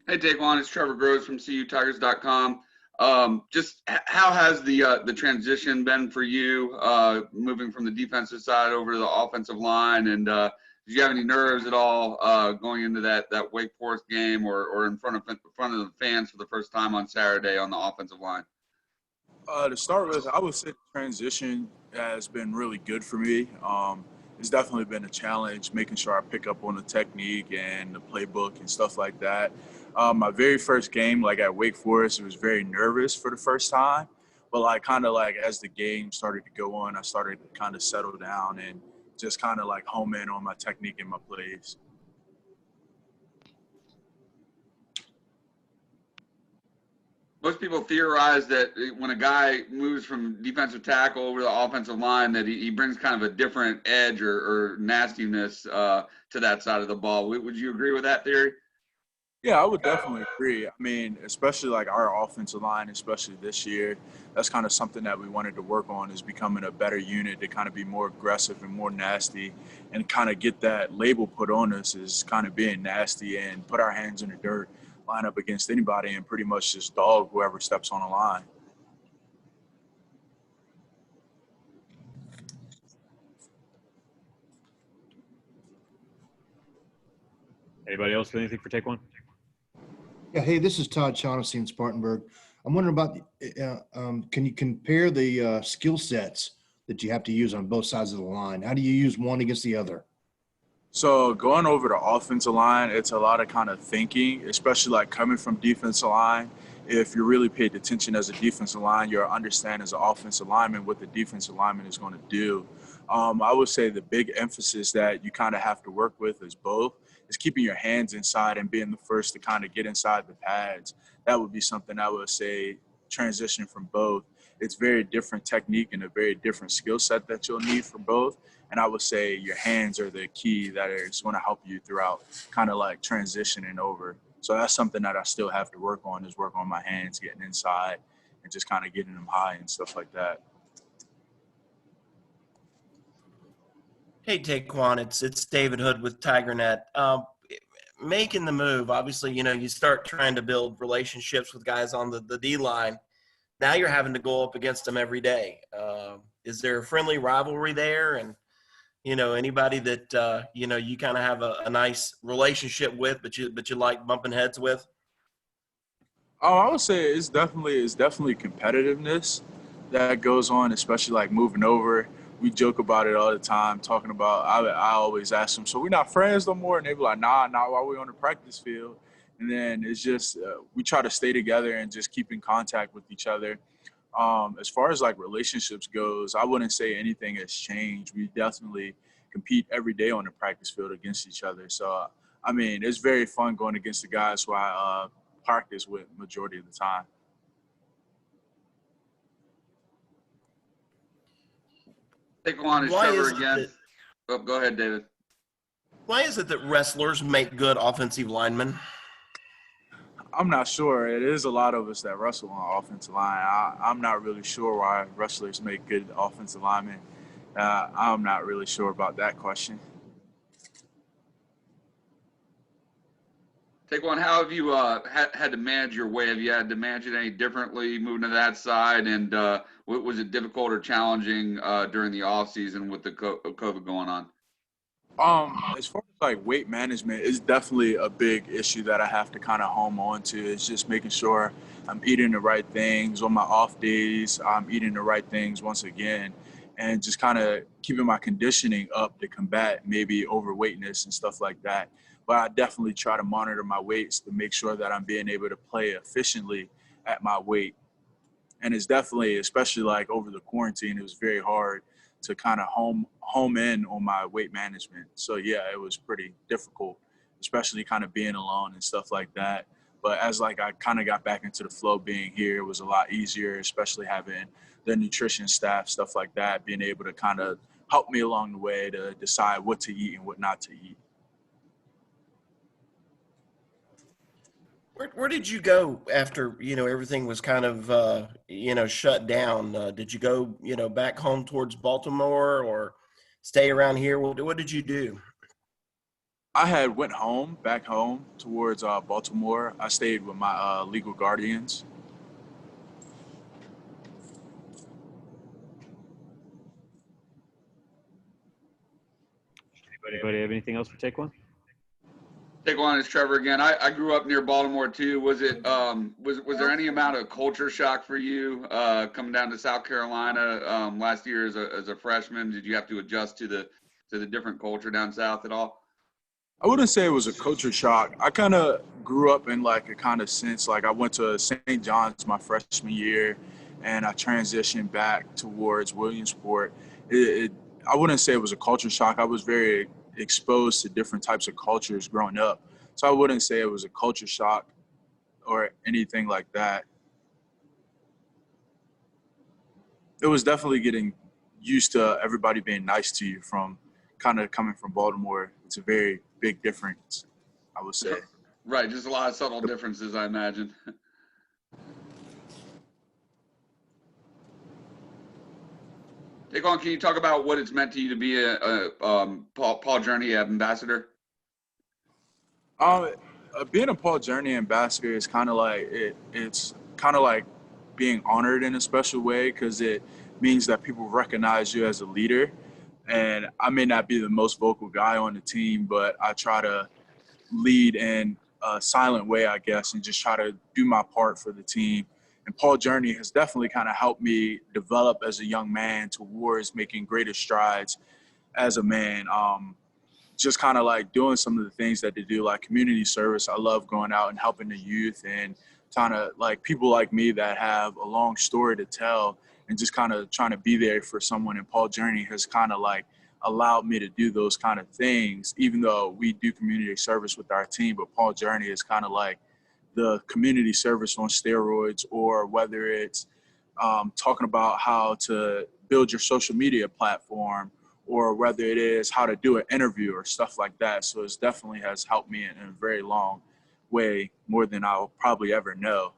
Hey, Tayquon, it's Trevor Groves from CUTigers.com. Just how has the transition been for you, moving from the defensive side over to the offensive line? And did you have any nerves at all going into that Wake Forest game or in front of the fans for the first time on Saturday on the offensive line? To start with, I would say the transition has been really good for me. It's definitely been a challenge making sure I pick up on the technique and the playbook and stuff like that. My very first game, like at Wake Forest, it was very nervous for the first time. But like kind of like as the game started to go on, I started to kind of settle down and just kind of like home in on my technique and my plays. Most people theorize that when a guy moves from defensive tackle over to the offensive line, that he brings kind of a different edge or nastiness to that side of the ball. Would you agree with that theory? Yeah, I would definitely agree. I mean, especially like our offensive line, especially this year, that's kind of something that we wanted to work on is becoming a better unit to kind of be more aggressive and more nasty and kind of get that label put on us as kind of being nasty and put our hands in the dirt, line up against anybody and pretty much just dog whoever steps on the line. Anybody else got anything for Take One? Yeah, hey, this is Todd Shaughnessy in Spartanburg. I'm wondering about, can you compare the skill sets that you have to use on both sides of the line? How do you use one against the other? So going over the offensive line, it's a lot of kind of thinking, especially like coming from defensive line. If you really paid attention as a defensive line, you'll understand as an offensive lineman what the defensive lineman is going to do. I would say the big emphasis that you kind of have to work with is both is keeping your hands inside and being the first to kind of get inside the pads. That would be something I would say transition from both. It's very different technique and a very different skill set that you'll need for both. And I would say your hands are the key that is going to help you throughout kind of like transitioning over. So that's something that I still have to work on is work on my hands, getting inside and just kind of getting them high and stuff like that. Hey, Taquan, it's David Hood with TigerNet. Making the move, obviously, you start trying to build relationships with guys on the D line. Now you're having to go up against them every day. Is there a friendly rivalry there? And anybody that you kind of have a nice relationship with, but you like bumping heads with? Oh, I would say it's definitely competitiveness that goes on, especially like moving over. We joke about it all the time, talking about. I always ask them, so we're not friends no more, and they be like, nah, not while we're on the practice field. And then it's just we try to stay together and just keep in contact with each other. As far as like relationships goes, I wouldn't say anything has changed. We definitely compete every day on the practice field against each other. So I mean, it's very fun going against the guys who I practice with majority of the time. Take one is Why Trevor is it again. that Oh, go ahead, David. why is it that wrestlers make good offensive linemen? I'm not sure. It is a lot of us that wrestle on offensive line. I'm not really sure why wrestlers make good offensive linemen. I'm not really sure about that question. Take one. How have you had to manage your weight? Have you had to manage it any differently moving to that side? And was it difficult or challenging during the off season with the COVID going on? As far as like weight management, it's definitely a big issue that I have to kind of home on to. It's just making sure I'm eating the right things on my off days. I'm eating the right things once again, and just kind of keeping my conditioning up to combat maybe overweightness and stuff like that. But I definitely try to monitor my weights to make sure that I'm being able to play efficiently at my weight. And it's definitely, especially like over the quarantine, it was very hard to kind of home in on my weight management. So yeah, it was pretty difficult, especially kind of being alone and stuff like that. But as like I kind of got back into the flow being here, it was a lot easier, especially having the nutrition staff, stuff like that, being able to kind of help me along the way to decide what to eat and what not to eat. Where did you go after everything was kind of shut down? Did you go back home towards Baltimore or stay around here? What did you do? I had went back home towards Baltimore. I stayed with my legal guardians. Anybody have anything else for Tayquon? Tayquon, it's Trevor again. I grew up near Baltimore too. Was there any amount of culture shock for you coming down to South Carolina last year as a freshman? Did you have to adjust to the different culture down south at all? I wouldn't say it was a culture shock. I kind of grew up in like a kind of sense, like I went to St. John's my freshman year and I transitioned back towards Williamsport. I wouldn't say it was a culture shock. I was very exposed to different types of cultures growing up. So I wouldn't say it was a culture shock or anything like that. It was definitely getting used to everybody being nice to you from kind of coming from Baltimore. It's a very big difference, I would say. Right, just a lot of subtle differences, I imagine. Tayquon, can you talk about what it's meant to you to be a Paul Journey ambassador? Being a Paul Journey ambassador is kind of like it's kind of like being honored in a special way because it means that people recognize you as a leader. And I may not be the most vocal guy on the team, but I try to lead in a silent way, I guess, and just try to do my part for the team. And Paul Journey has definitely kind of helped me develop as a young man towards making greater strides as a man. Just kind of like doing some of the things that they do, like community service. I love going out and helping the youth and trying to like people like me that have a long story to tell and just kind of trying to be there for someone. And Paul Journey has kind of like allowed me to do those kind of things, even though we do community service with our team. But Paul Journey is kind of like the community service on steroids, or whether it's talking about how to build your social media platform, or whether it is how to do an interview or stuff like that. So it definitely has helped me in a very long way, more than I'll probably ever know.